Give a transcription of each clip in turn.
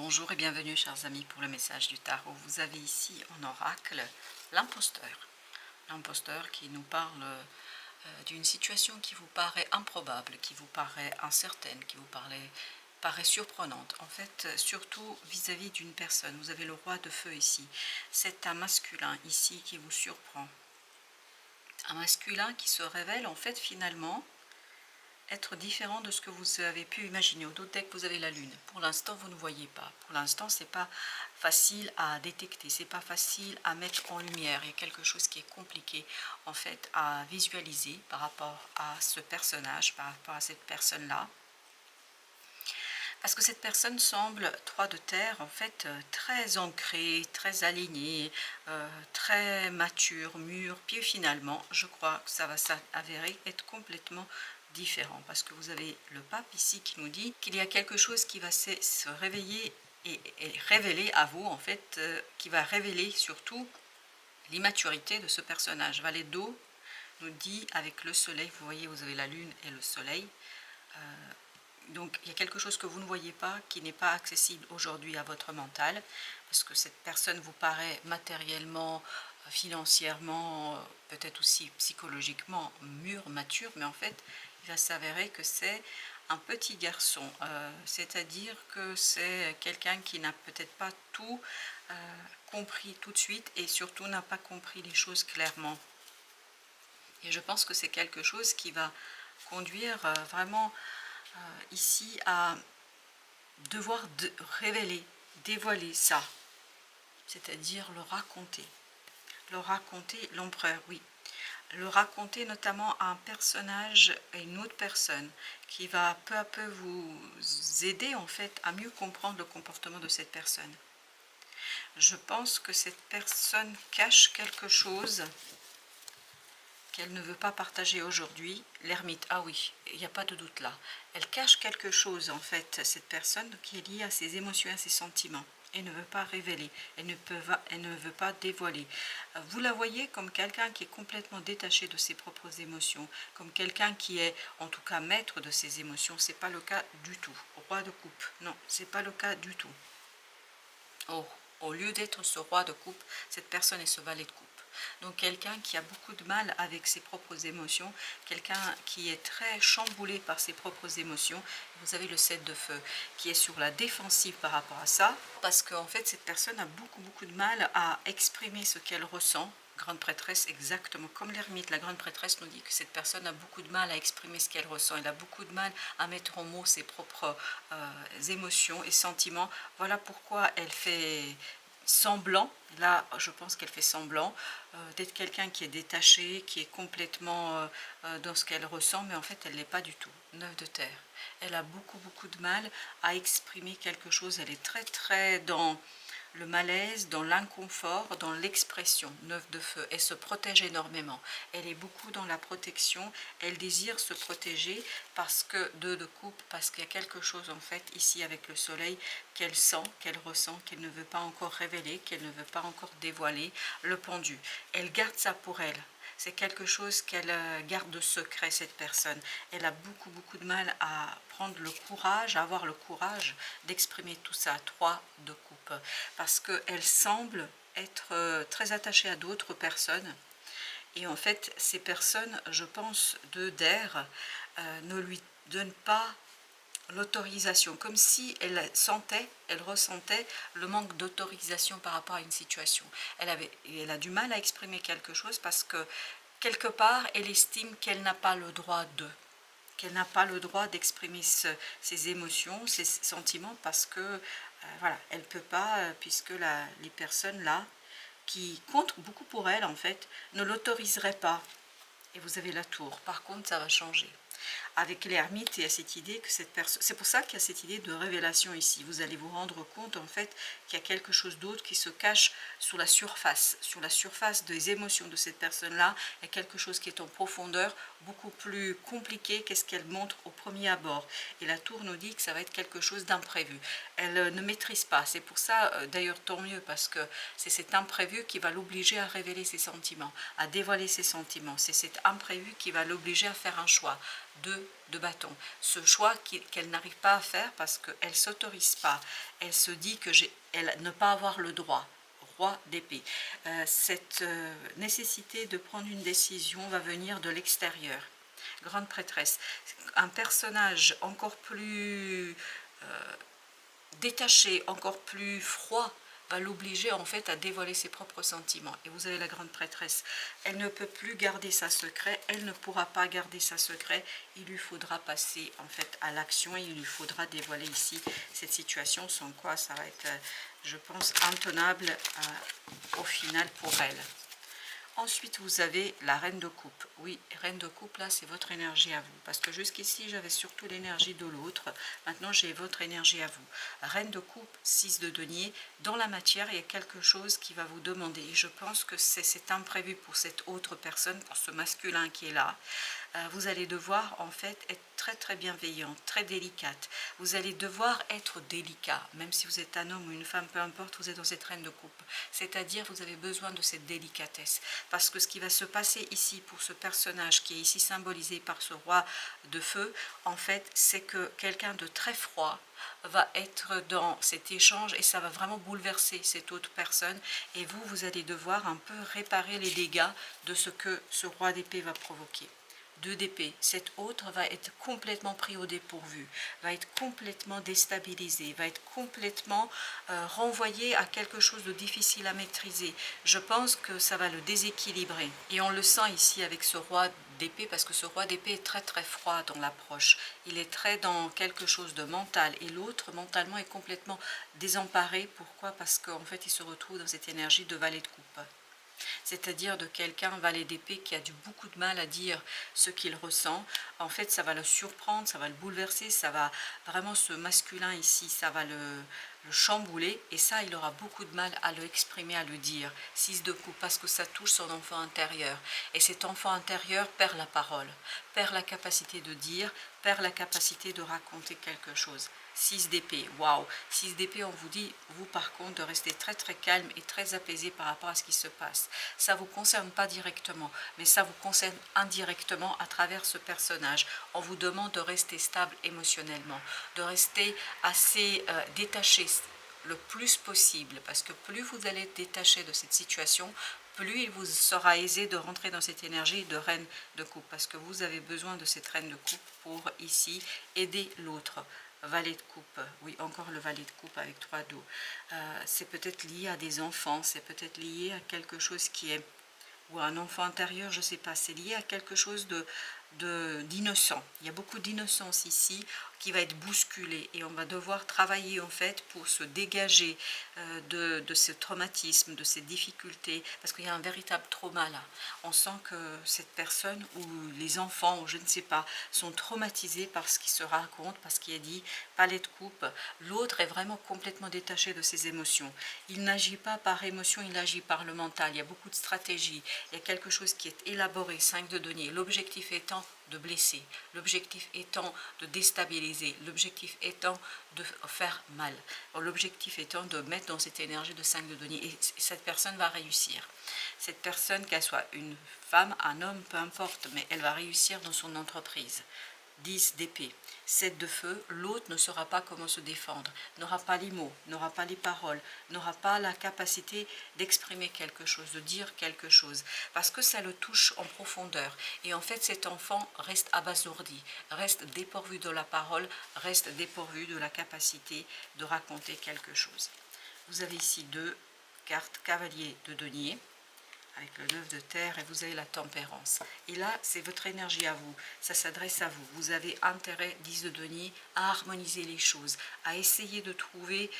Bonjour et bienvenue chers amis pour le message du tarot. Vous avez ici en oracle l'imposteur. L'imposteur qui nous parle d'une situation qui vous paraît improbable, qui vous paraît incertaine, qui vous paraît surprenante. En fait, surtout vis-à-vis d'une personne. Vous avez le roi de feu ici. C'est un masculin ici qui vous surprend. Un masculin qui se révèle en fait finalement être différent de ce que vous avez pu imaginer. Au dès que vous avez la lune, pour l'instant vous ne voyez pas. Pour l'instant c'est pas facile à détecter, c'est pas facile à mettre en lumière. Il y a quelque chose qui est compliqué en fait à visualiser par rapport à ce personnage, par rapport à cette personne là. Parce que cette personne semble, 3 de terre, en fait, très ancrée, très alignée, très mature, mûre. Puis finalement, je crois que ça va s'avérer être complètement différent. Parce que vous avez le pape ici qui nous dit qu'il y a quelque chose qui va se réveiller et révéler à vous, en fait, qui va révéler surtout l'immaturité de ce personnage. Valet d'eau nous dit avec le soleil, vous voyez, vous avez la lune et le soleil, donc il y a quelque chose que vous ne voyez pas, qui n'est pas accessible aujourd'hui à votre mental, parce que cette personne vous paraît matériellement, financièrement, peut-être aussi psychologiquement mûre, mature, mais en fait il va s'avérer que c'est un petit garçon, c'est-à-dire que c'est quelqu'un qui n'a peut-être pas tout compris tout de suite et surtout n'a pas compris les choses clairement. Et je pense que c'est quelque chose qui va conduire vraiment ici à devoir révéler, dévoiler ça, c'est-à-dire le raconter l'empereur, oui, le raconter notamment à un personnage, à une autre personne, qui va peu à peu vous aider en fait à mieux comprendre le comportement de cette personne. Je pense que cette personne cache quelque chose qu'elle ne veut pas partager aujourd'hui. L'ermite, ah oui, il n'y a pas de doute là. Elle cache quelque chose en fait, cette personne, qui est liée à ses émotions, à ses sentiments. Elle ne veut pas révéler, elle ne veut pas dévoiler. Vous la voyez comme quelqu'un qui est complètement détaché de ses propres émotions, comme quelqu'un qui est en tout cas maître de ses émotions. Ce n'est pas le cas du tout. Roi de coupe, non, ce n'est pas le cas du tout. Or, au lieu d'être ce roi de coupe, cette personne est ce valet de coupe. Donc quelqu'un qui a beaucoup de mal avec ses propres émotions, quelqu'un qui est très chamboulé par ses propres émotions. Vous avez le 7 de feu qui est sur la défensive par rapport à ça, parce qu'en fait cette personne a beaucoup de mal à exprimer ce qu'elle ressent. Grande prêtresse, exactement comme l'ermite, la grande prêtresse nous dit que cette personne a beaucoup de mal à exprimer ce qu'elle ressent, elle a beaucoup de mal à mettre en mots ses propres émotions et sentiments. Voilà pourquoi elle fait semblant, là je pense qu'elle fait semblant d'être quelqu'un qui est détaché, qui est complètement dans ce qu'elle ressent, mais en fait elle ne l'est pas du tout. 9 de terre, elle a beaucoup de mal à exprimer quelque chose, elle est très dans le malaise, dans l'inconfort, dans l'expression. 9 de feu, elle se protège énormément, elle est beaucoup dans la protection, elle désire se protéger parce que 2 de coupe, parce qu'il y a quelque chose en fait ici avec le soleil qu'elle sent, qu'elle ressent, qu'elle ne veut pas encore révéler, qu'elle ne veut pas encore dévoiler. Le pendu, elle garde ça pour elle. C'est quelque chose qu'elle garde secret, cette personne. Elle a beaucoup de mal à prendre le courage, à avoir le courage d'exprimer tout ça. 3 de coupe, parce qu'elle semble être très attachée à d'autres personnes. Et en fait, ces personnes, je pense, d'air, ne lui donnent pas l'autorisation, comme si elle sentait, elle ressentait le manque d'autorisation par rapport à une situation. Elle a du mal à exprimer quelque chose parce que quelque part, elle estime qu'elle n'a pas le droit qu'elle n'a pas le droit d'exprimer ses émotions, ses sentiments, parce que voilà, elle ne peut pas, puisque les personnes là, qui comptent beaucoup pour elle en fait, ne l'autoriseraient pas. Et vous avez la tour. Par contre, ça va changer. Avec l'ermite, il y a cette idée que cette personne... C'est pour ça qu'il y a cette idée de révélation ici. Vous allez vous rendre compte, en fait, qu'il y a quelque chose d'autre qui se cache sous la surface des émotions de cette personne-là. Il y a quelque chose qui est en profondeur, beaucoup plus compliqué qu'est-ce qu'elle montre au premier abord. Et la tour nous dit que ça va être quelque chose d'imprévu. Elle ne maîtrise pas. C'est pour ça, d'ailleurs, tant mieux, parce que c'est cet imprévu qui va l'obliger à révéler ses sentiments, à dévoiler ses sentiments. C'est cet imprévu qui va l'obliger à faire un choix. 2 de bâton. Ce choix qu'elle n'arrive pas à faire parce qu'elle ne s'autorise pas. Elle se dit que elle ne pas avoir le droit. Roi d'épée. Cette nécessité de prendre une décision va venir de l'extérieur. Grande prêtresse. Un personnage encore plus détaché, encore plus froid, va l'obliger en fait à dévoiler ses propres sentiments. Et vous avez la grande prêtresse, elle ne peut plus garder sa secret, elle ne pourra pas garder sa secret, il lui faudra passer en fait à l'action, il lui faudra dévoiler ici cette situation, sans quoi ça va être, je pense, intenable au final pour elle. Ensuite, vous avez la reine de coupe. Oui, reine de coupe, là, c'est votre énergie à vous. Parce que jusqu'ici, j'avais surtout l'énergie de l'autre. Maintenant, j'ai votre énergie à vous. Reine de coupe, 6 de denier. Dans la matière, il y a quelque chose qui va vous demander. Et je pense que c'est imprévu pour cette autre personne, pour ce masculin qui est là. Vous allez devoir, en fait, être très très bienveillante, très délicate. Vous allez devoir être délicat, même si vous êtes un homme ou une femme, peu importe, vous êtes dans cette reine de coupe. C'est-à-dire, vous avez besoin de cette délicatesse. Parce que ce qui va se passer ici pour ce personnage qui est ici symbolisé par ce roi de feu, en fait, c'est que quelqu'un de très froid va être dans cet échange et ça va vraiment bouleverser cette autre personne. Et vous, vous allez devoir un peu réparer les dégâts de ce que ce roi d'épée va provoquer. 2 d'épée, cet autre va être complètement pris au dépourvu, va être complètement déstabilisé, va être complètement renvoyé à quelque chose de difficile à maîtriser. Je pense que ça va le déséquilibrer. Et on le sent ici avec ce roi d'épée, parce que ce roi d'épée est très très froid dans l'approche. Il est très dans quelque chose de mental, et l'autre mentalement est complètement désemparé. Pourquoi? Parce qu'en fait il se retrouve dans cette énergie de valet de coupe. C'est-à-dire de quelqu'un, valet d'épée, qui a du beaucoup de mal à dire ce qu'il ressent. En fait, ça va le surprendre, ça va le bouleverser, ça va vraiment, ce masculin ici, ça va le chambouler. Et ça, il aura beaucoup de mal à le exprimer, à le dire. 6 de coupe, parce que ça touche son enfant intérieur. Et cet enfant intérieur perd la parole, perd la capacité de dire, perd la capacité de raconter quelque chose. 6 d'épée, waouh, 6 d'épée, on vous dit, vous par contre, de rester très très calme et très apaisé par rapport à ce qui se passe. Ça ne vous concerne pas directement, mais ça vous concerne indirectement à travers ce personnage. On vous demande de rester stable émotionnellement, de rester assez détaché le plus possible, parce que plus vous allez être détaché de cette situation, plus il vous sera aisé de rentrer dans cette énergie de reine de coupe, parce que vous avez besoin de cette reine de coupe pour ici aider l'autre. Valet de coupe, oui, encore le valet de coupe avec 3 dos. C'est peut-être lié à des enfants, c'est peut-être lié à quelque chose qui est, ou à un enfant intérieur, je ne sais pas, c'est lié à quelque chose d'innocent. Il y a beaucoup d'innocence ici qui va être bousculée et on va devoir travailler en fait pour se dégager de ce traumatisme, de ces difficultés, parce qu'il y a un véritable trauma là. On sent que cette personne ou les enfants, ou je ne sais pas, sont traumatisés par ce qui se raconte, parce qu'il est dit, palais de coupe, l'autre est vraiment complètement détaché de ses émotions. Il n'agit pas par émotion, il agit par le mental. Il y a beaucoup de stratégies, il y a quelque chose qui est élaboré, 5 de denier. L'objectif étant de blesser, l'objectif étant de déstabiliser, l'objectif étant de faire mal, l'objectif étant de mettre dans cette énergie de 5 de denier. Et cette personne va réussir. Cette personne, qu'elle soit une femme, un homme, peu importe, mais elle va réussir dans son entreprise. 10 d'épée, 7 de feu, l'autre ne saura pas comment se défendre, n'aura pas les mots, n'aura pas les paroles, n'aura pas la capacité d'exprimer quelque chose, de dire quelque chose, parce que ça le touche en profondeur. Et en fait, cet enfant reste abasourdi, reste dépourvu de la parole, reste dépourvu de la capacité de raconter quelque chose. Vous avez ici 2 cartes, cavalier de denier, avec le 9 de terre, et vous avez la tempérance. Et là, c'est votre énergie à vous, ça s'adresse à vous. Vous avez intérêt, 10 de denier, à harmoniser les choses, à essayer de trouver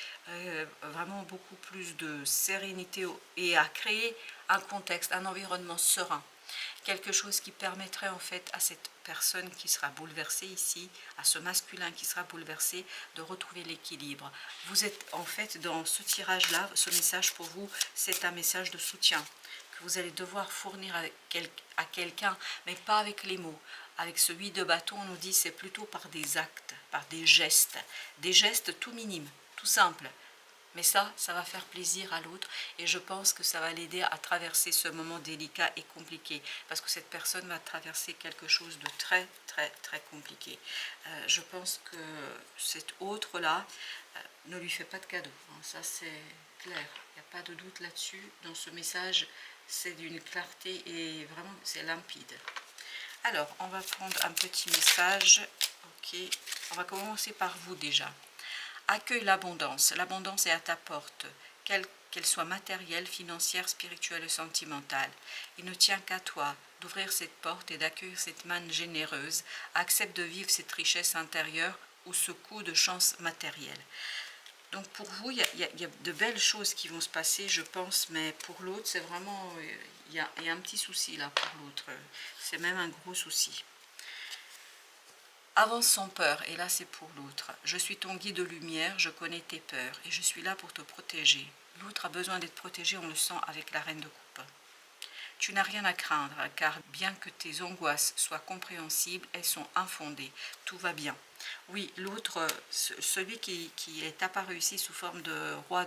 vraiment beaucoup plus de sérénité et à créer un contexte, un environnement serein. Quelque chose qui permettrait en fait à cette personne qui sera bouleversée ici, à ce masculin qui sera bouleversé, de retrouver l'équilibre. Vous êtes en fait dans ce tirage-là, ce message pour vous, c'est un message de soutien que vous allez devoir fournir à quelqu'un, mais pas avec les mots. Avec ce 8 de bâton, on nous dit c'est plutôt par des actes, par des gestes tout minimes, tout simples, Mais ça va faire plaisir à l'autre et je pense que ça va l'aider à traverser ce moment délicat et compliqué parce que cette personne va traverser quelque chose de très très très compliqué. Je pense que cet autre-là ne lui fait pas de cadeau, hein, ça c'est clair, il n'y a pas de doute là-dessus. Dans ce message, c'est d'une clarté et vraiment c'est limpide. Alors, on va prendre un petit message. Ok, on va commencer par vous déjà. Accueille l'abondance. L'abondance est à ta porte, qu'elle soit matérielle, financière, spirituelle ou sentimentale. Il ne tient qu'à toi d'ouvrir cette porte et d'accueillir cette manne généreuse. Accepte de vivre cette richesse intérieure ou ce coup de chance matérielle. Donc pour vous, il y a de belles choses qui vont se passer, je pense, mais pour l'autre, c'est vraiment, il y a un petit souci là pour l'autre. C'est même un gros souci. Avance sans peur, et là c'est pour l'autre. Je suis ton guide de lumière, je connais tes peurs, et je suis là pour te protéger. L'autre a besoin d'être protégé, on le sent avec la reine de coupe. Tu n'as rien à craindre, car bien que tes angoisses soient compréhensibles, elles sont infondées. Tout va bien. Oui, l'autre, celui qui est apparu ici sous forme de roi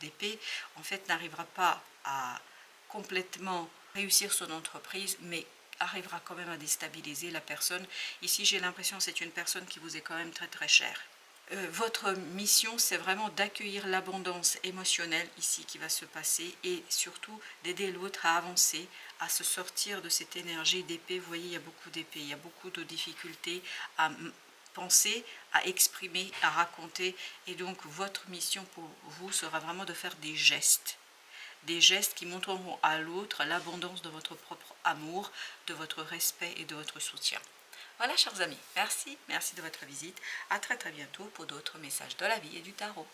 d'épée, en fait, n'arrivera pas à complètement réussir son entreprise, mais arrivera quand même à déstabiliser la personne. Ici, j'ai l'impression que c'est une personne qui vous est quand même très très chère. Votre mission, c'est vraiment d'accueillir l'abondance émotionnelle ici qui va se passer et surtout d'aider l'autre à avancer, à se sortir de cette énergie d'épée. Vous voyez, il y a beaucoup d'épée, il y a beaucoup de difficultés à penser, à exprimer, à raconter. Et donc, votre mission pour vous sera vraiment de faire des gestes qui montreront à l'autre l'abondance de votre propre amour, de votre respect et de votre soutien. Voilà, chers amis, merci de votre visite. À très très bientôt pour d'autres messages de la vie et du tarot.